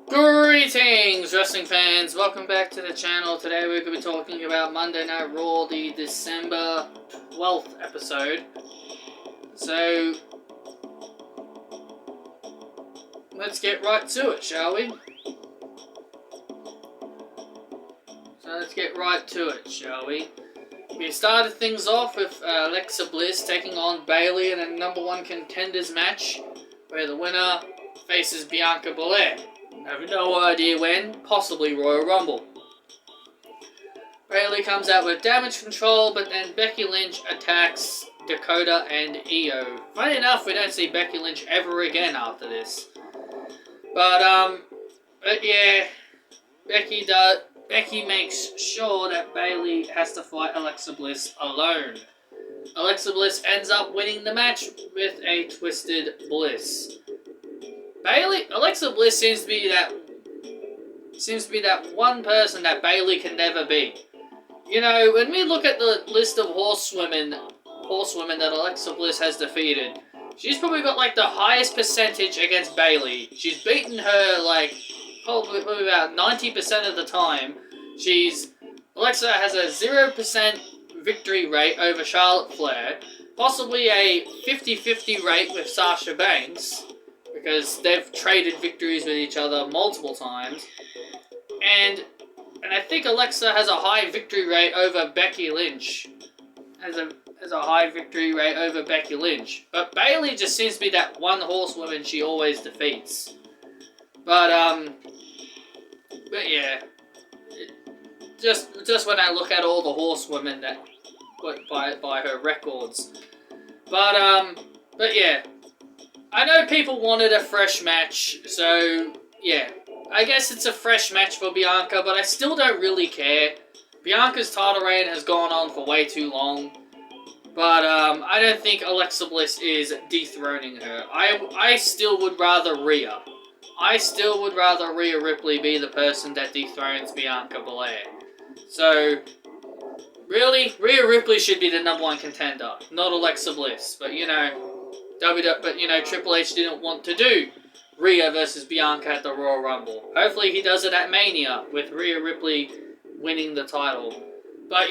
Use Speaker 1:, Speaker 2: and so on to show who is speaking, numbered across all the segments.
Speaker 1: Greetings, wrestling fans! Welcome back to the channel. Today we're going to be talking about Monday Night Raw, the December 12th episode. So, let's get right to it, shall we? We started things off with Alexa Bliss taking on Bayley in a #1 Contenders match, where the winner faces Bianca Belair. I have no idea when, possibly Royal Rumble. Bayley comes out with damage control, but then Becky Lynch attacks Dakota and Io. Funny enough, we don't see Becky Lynch ever again after this. But yeah, Becky makes sure that Bayley has to fight Alexa Bliss alone. Alexa Bliss ends up winning the match with a Twisted Bliss. Alexa Bliss seems to be that one person that Bayley can never be. You know, when we look at the list of horsewomen that Alexa Bliss has defeated, she's probably got like the highest percentage against Bayley. She's beaten her like probably about 90% of the time. Alexa has a 0% victory rate over Charlotte Flair, possibly a 50-50 rate with Sasha Banks, because they've traded victories with each other multiple times. And I think Alexa has a high victory rate over Becky Lynch. Has a high victory rate over Becky Lynch. But Bayley just seems to be that one horsewoman she always defeats. But yeah. Just when I look at all the horsewomen that by her records. But yeah. I know people wanted a fresh match, so yeah. I guess it's a fresh match for Bianca, but I still don't really care. Bianca's title reign has gone on for way too long. But I don't think Alexa Bliss is dethroning her. I still would rather Rhea. I still would rather Rhea Ripley be the person that dethrones Bianca Belair. So, really, Rhea Ripley should be the #1 contender, not Alexa Bliss. But you know, Triple H didn't want to do Rhea versus Bianca at the Royal Rumble. Hopefully he does it at Mania with Rhea Ripley winning the title. But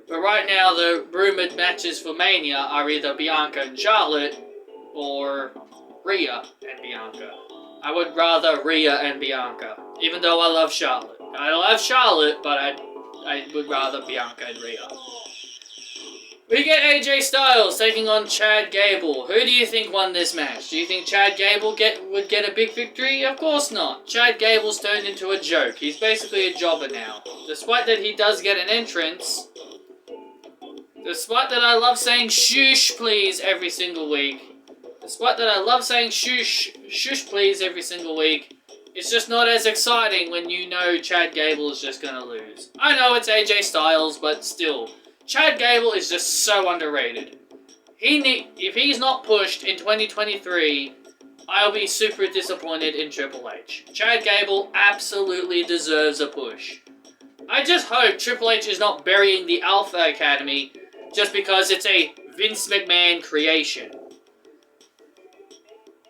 Speaker 1: right now the rumored matches for Mania are either Bianca and Charlotte or Rhea and Bianca. I would rather Rhea and Bianca, even though I love Charlotte. I love Charlotte, but I would rather Bianca and Rhea. We get AJ Styles taking on Chad Gable. Who do you think won this match? Do you think Chad Gable would get a big victory? Of course not. Chad Gable's turned into a joke. He's basically a jobber now. Despite that he does get an entrance. Despite that I love saying shush please every single week. Despite that I love saying shush please every single week. It's just not as exciting when you know Chad Gable is just gonna lose. I know it's AJ Styles, but still. Chad Gable is just so underrated. If he's not pushed in 2023, I'll be super disappointed in Triple H. Chad Gable absolutely deserves a push. I just hope Triple H is not burying the Alpha Academy just because it's a Vince McMahon creation.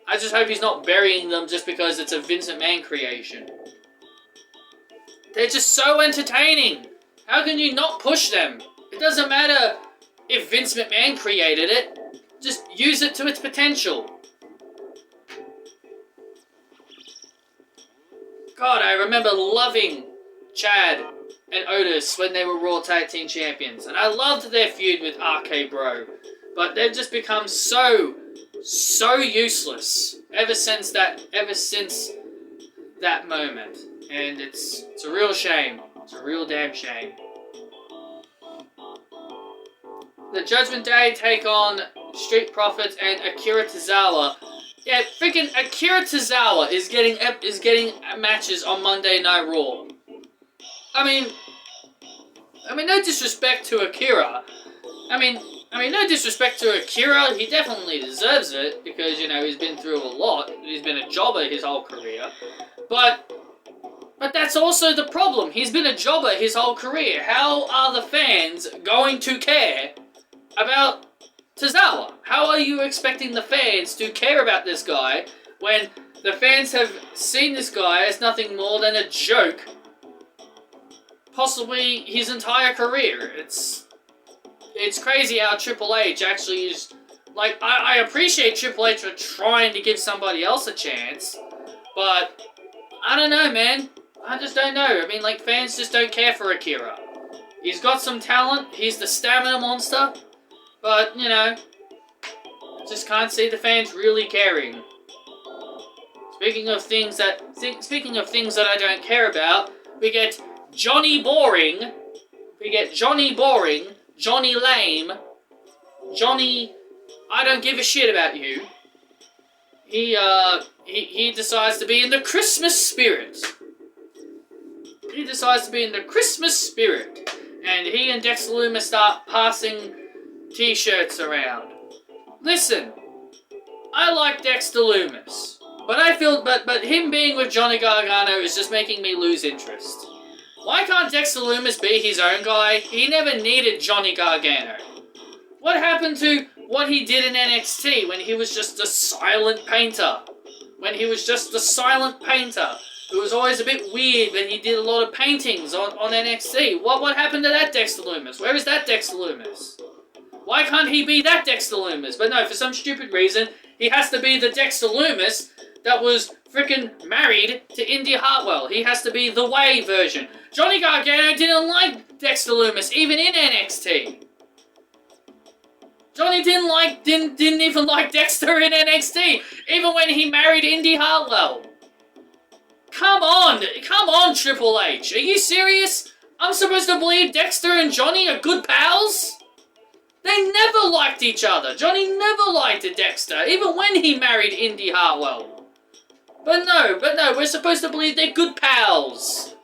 Speaker 1: I just hope he's not burying them just because it's a Vince McMahon creation. They're just so entertaining. How can you not push them? It doesn't matter if Vince McMahon created it. Just use it to its potential. God, I remember loving Chad and Otis when they were Raw Tag Team Champions. And I loved their feud with RK Bro. But they've just become so useless ever since that moment. And it's a real shame. It's a real damn shame. The Judgment Day take on Street Profits and Akira Tozawa. Yeah, freaking Akira Tozawa is getting matches on Monday Night Raw. I mean, no disrespect to Akira. I mean, no disrespect to Akira. He definitely deserves it because he's been through a lot. He's been a jobber his whole career, but that's also the problem. He's been a jobber his whole career. How are the fans going to care about Tozawa? How are you expecting the fans to care about this guy when The fans have seen this guy as nothing more than a joke, possibly his entire career. It's crazy how Triple H actually is... Like, I appreciate Triple H for trying to give somebody else a chance, but I don't know, man. I just don't know. I mean, like, fans just don't care for Akira. He's got some talent. He's the stamina monster. But, you know, I just can't see the fans really caring. Speaking of things that I don't care about, we get Johnny Boring. We get Johnny Boring, Johnny Lame, Johnny I don't give a shit about you. He decides to be in the Christmas spirit. He decides to be in the Christmas spirit. And he and Dexter Lumis start passing t-shirts around. Listen, I like Dexter Lumis, but I feel but him being with Johnny Gargano is just making me lose interest. Why can't Dexter Lumis be his own guy? He never needed Johnny Gargano. What happened to what he did in NXT when he was just a silent painter? When he was just a silent painter. It was always a bit weird when he did a lot of paintings on NXT. What happened to that Dexter Lumis? Where is that Dexter Lumis? Why can't he be that Dexter Lumis? But no, for some stupid reason, he has to be the Dexter Lumis that was freaking married to Indy Hartwell. He has to be the Way version. Johnny Gargano didn't like Dexter Lumis, even in NXT. Johnny didn't even like Dexter in NXT, even when he married Indy Hartwell. Come on, Triple H. Are you serious? I'm supposed to believe Dexter and Johnny are good pals? They never liked each other. Johnny never liked Dexter, even when he married Indy Hartwell. But no, we're supposed to believe they're good pals.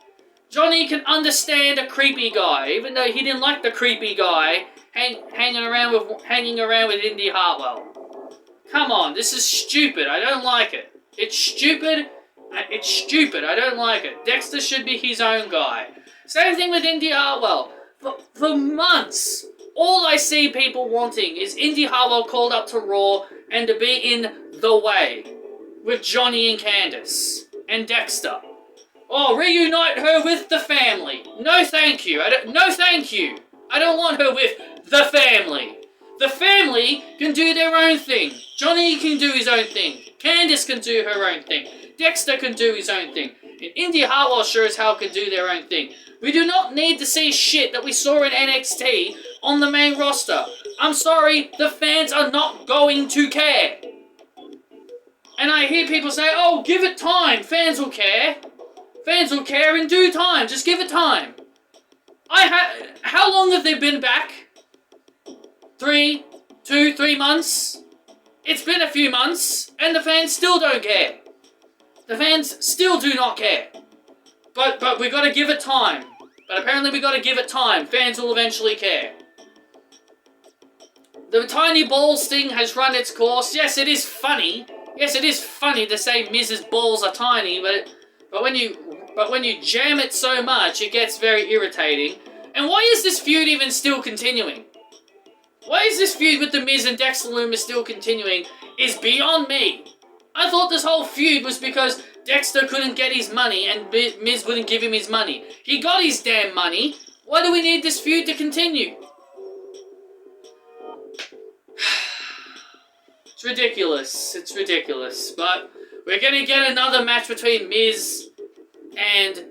Speaker 1: Johnny can understand a creepy guy, even though he didn't like the creepy guy hanging around with Indy Hartwell. Come on, this is stupid. I don't like it. It's stupid. It's stupid. I don't like it. Dexter should be his own guy. Same thing with Indy Hartwell. For months, all I see people wanting is Indy Hartwell called up to Raw and to be in The Way with Johnny and Candace and Dexter. Oh, reunite her with the family. No, thank you. No, thank you. I don't want her with the family. The family can do their own thing. Johnny can do his own thing. Candace can do her own thing. Dexter can do his own thing. And Indy Hartwell sure as hell can do their own thing. We do not need to see shit that we saw in NXT on the main roster. I'm sorry, the fans are not going to care. And I hear people say, oh, give it time. Fans will care. Fans will care in due time. Just give it time. How long have they been back? 3 months? It's been a few months, and the fans still don't care. The fans still do not care. But we gotta give it time. But apparently we gotta give it time. Fans will eventually care. The tiny balls thing has run its course. Yes, it is funny. Yes, it is funny to say Miz's balls are tiny, but when you jam it so much, it gets very irritating. And why is this feud even still continuing? Why is this feud with The Miz and Dexter Lumis still continuing is beyond me. I thought this whole feud was because Dexter couldn't get his money and Miz wouldn't give him his money. He got his damn money. Why do we need this feud to continue? It's ridiculous. It's ridiculous. But we're going to get another match between Miz and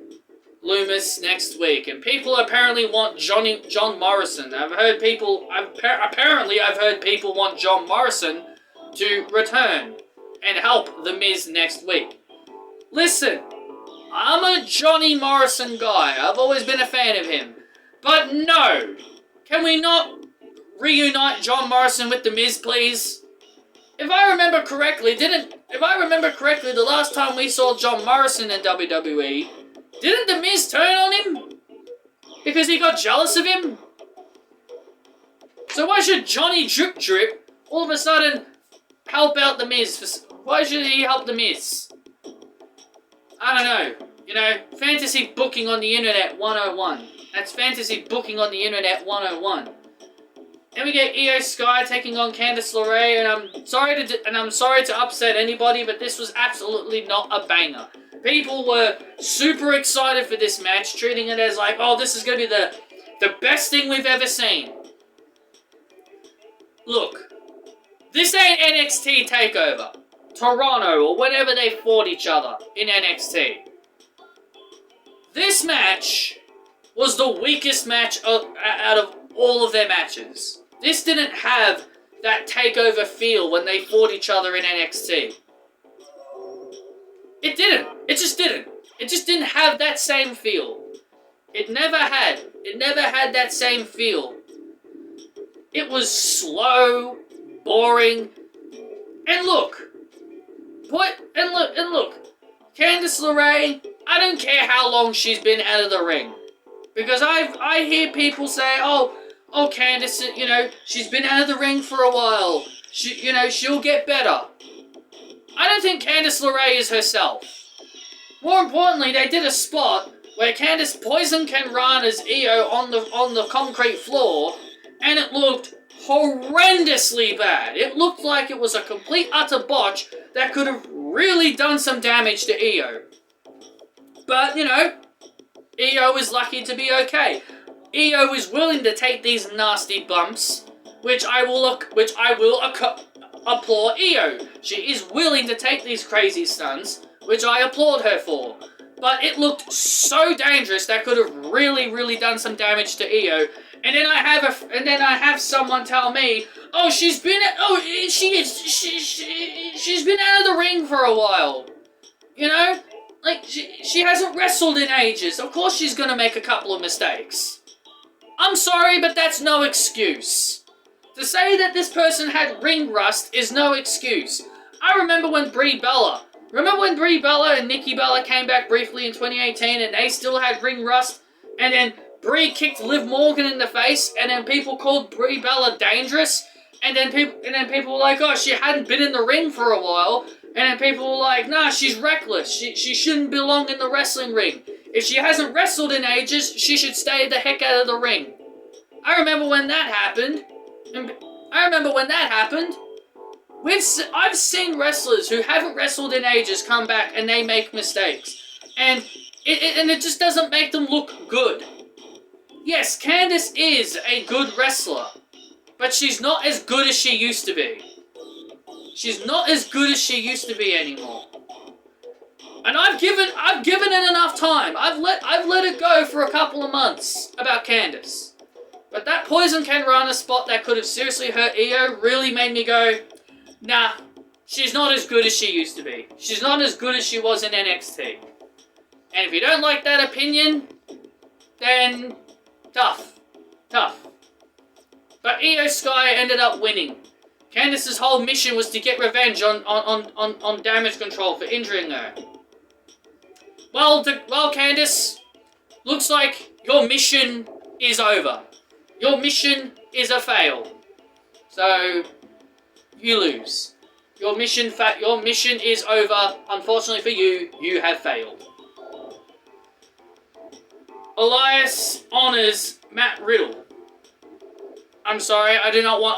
Speaker 1: Lumis next week. And people apparently want John Morrison. I've heard people want John Morrison to return and help The Miz next week. Listen, I'm a Johnny Morrison guy. I've always been a fan of him. But no, can we not reunite John Morrison with The Miz, please? If I remember correctly, the last time we saw John Morrison in WWE, didn't The Miz turn on him? Because he got jealous of him? So why should Johnny Drip Drip all of a sudden help out The Miz? Why should he help The Miz? I don't know. You know, fantasy booking on the internet 101. That's fantasy booking on the internet 101. Then we get Io Skye taking on Candace LeRae, and I'm sorry to upset anybody, but this was absolutely not a banger. People were super excited for this match, treating it as like, oh, this is going to be the best thing we've ever seen. Look, this ain't NXT TakeOver, Toronto, or whenever they fought each other in NXT. This match was the weakest match out of all of their matches. This didn't have that TakeOver feel when they fought each other in NXT. It didn't. It just didn't. It just didn't have that same feel. It never had. It never had that same feel. It was slow, boring, and look. Candace LeRae, I don't care how long she's been out of the ring. Because I hear people say, oh, Candace, she's been out of the ring for a while. She'll get better. I don't think Candace LeRae is herself. More importantly, they did a spot where Candace poisoned Kenrana's Io on the concrete floor, and it looked horrendously bad. It looked like it was a complete utter botch that could have really done some damage to Io. But, Io is lucky to be okay. Io is willing to take these nasty bumps, which I will applaud Io. She is willing to take these crazy stunts, which I applaud her for. But it looked so dangerous that could have really, really done some damage to Io. And then I have someone tell me, oh, she's been out of the ring for a while. Like she hasn't wrestled in ages. Of course she's gonna make a couple of mistakes. I'm sorry, but that's no excuse. To say that this person had ring rust is no excuse. I remember when Brie Bella and Nikki Bella came back briefly in 2018 and they still had ring rust, and then Brie kicked Liv Morgan in the face, and then people called Brie Bella dangerous, and then people were like, oh, she hadn't been in the ring for a while, and then people were like, nah, she's reckless, she shouldn't belong in the wrestling ring. If she hasn't wrestled in ages, she should stay the heck out of the ring. I remember when that happened. I've seen wrestlers who haven't wrestled in ages come back and they make mistakes. And it just doesn't make them look good. Yes, Candace is a good wrestler, but she's not as good as she used to be. She's not as good as she used to be anymore. And I've given it enough time. I've let it go for a couple of months about Candace. But that Poison Kenrana spot that could have seriously hurt Io really made me go, nah, she's not as good as she used to be. She's not as good as she was in NXT. And if you don't like that opinion, then tough. But Io Skye ended up winning. Candace's whole mission was to get revenge on Damage Control for injuring her. Well, Candace, looks like your mission is over. Your mission is a fail. So, you lose. Your mission is over. Unfortunately for you, you have failed. Elias honors Matt Riddle. I'm sorry, I do not want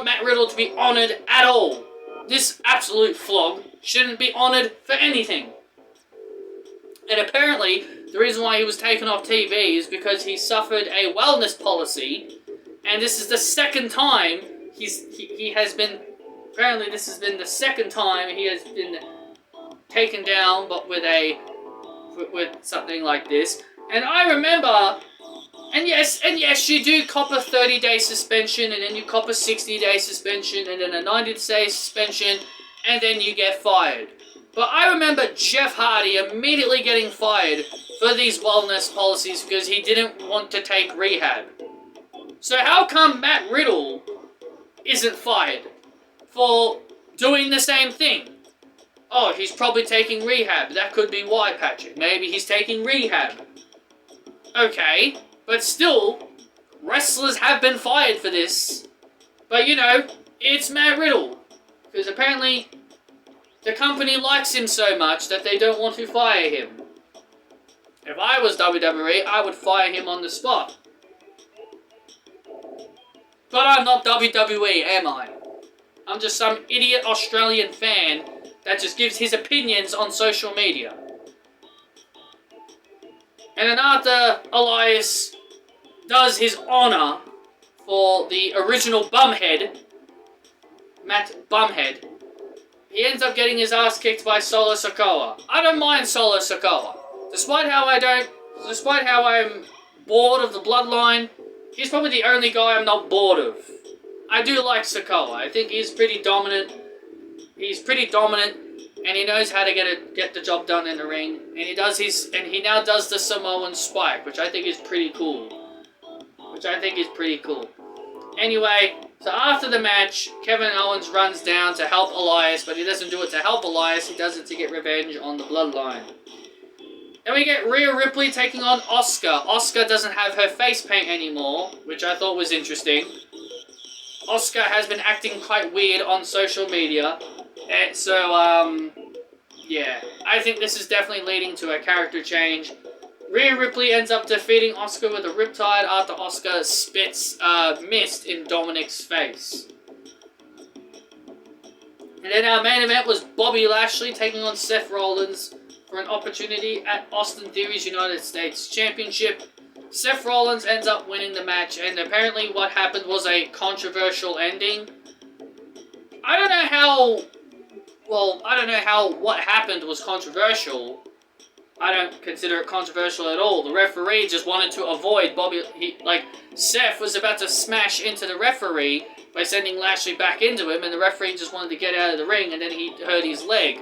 Speaker 1: Matt Riddle to be honored at all. This absolute flog shouldn't be honored for anything. And apparently, the reason why he was taken off TV is because he suffered a wellness policy, and this is the second time he has been. Apparently, this has been the second time he has been taken down, but with something like this. And I remember, and yes, you do cop a 30-day suspension, and then you cop a 60-day suspension, and then a 90-day suspension, and then you get fired. But I remember Jeff Hardy immediately getting fired for these wellness policies because he didn't want to take rehab. So how come Matt Riddle isn't fired for doing the same thing? Oh, he's probably taking rehab. That could be why, Patrick. Maybe he's taking rehab. Okay, but still, wrestlers have been fired for this. But, it's Matt Riddle. Because apparently, the company likes him so much that they don't want to fire him. If I was WWE, I would fire him on the spot. But I'm not WWE, am I? I'm just some idiot Australian fan that just gives his opinions on social media. And then after Elias does his honour for the original Bumhead, Matt Bumhead, he ends up getting his ass kicked by Solo Sikoa. I don't mind Solo Sikoa. Despite how I'm bored of the Bloodline, he's probably the only guy I'm not bored of. I do like Sikoa. I think he's pretty dominant. He's pretty dominant, and he knows how to get the job done in the ring. And he now does the Samoan Spike, which I think is pretty cool. Anyway, so after the match, Kevin Owens runs down to help Elias, but he doesn't do it to help Elias. He does it to get revenge on the Bloodline. Then we get Rhea Ripley taking on Asuka. Asuka doesn't have her face paint anymore, which I thought was interesting. Asuka has been acting quite weird on social media. And so, yeah. I think this is definitely leading to a character change. Rhea Ripley ends up defeating Asuka with a Riptide after Asuka spits mist in Dominic's face. And then our main event was Bobby Lashley taking on Seth Rollins for an opportunity at Austin Theory's United States Championship. Seth Rollins ends up winning the match, and apparently what happened was a controversial ending. I don't know how what happened was controversial. I don't consider it controversial at all. The referee just wanted to avoid Seth was about to smash into the referee by sending Lashley back into him, and the referee just wanted to get out of the ring, and then he hurt his leg.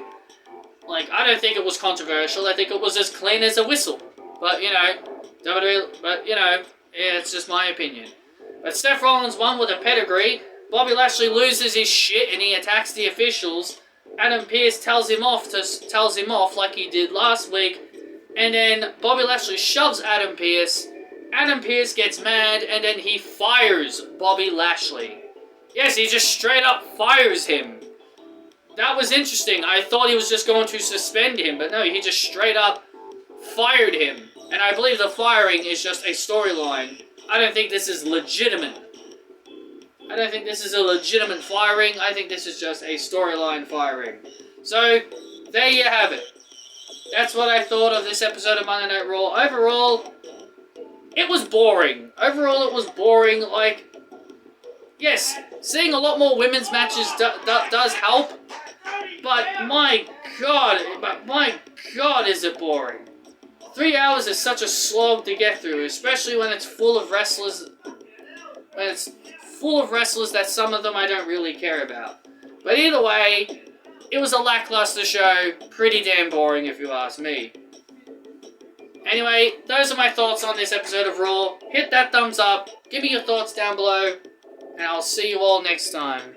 Speaker 1: I don't think it was controversial. I think it was as clean as a whistle. But, it's just my opinion. But Seth Rollins won with a pedigree. Bobby Lashley loses his shit and he attacks the officials. Adam Pearce tells him off like he did last week. And then Bobby Lashley shoves Adam Pearce. Adam Pearce gets mad and then he fires Bobby Lashley. Yes, he just straight up fires him. That was interesting. I thought he was just going to suspend him, but no, he just straight up fired him. And I believe the firing is just a storyline. I don't think this is legitimate. I don't think this is a legitimate firing. I think this is just a storyline firing. So, there you have it. That's what I thought of this episode of Monday Night Raw. Overall, it was boring. Yes, seeing a lot more women's matches does help. But my God, is it boring. 3 hours is such a slog to get through, especially when it's full of wrestlers. That some of them I don't really care about. But either way, it was a lackluster show. Pretty damn boring if you ask me. Anyway, those are my thoughts on this episode of Raw. Hit that thumbs up, give me your thoughts down below, and I'll see you all next time.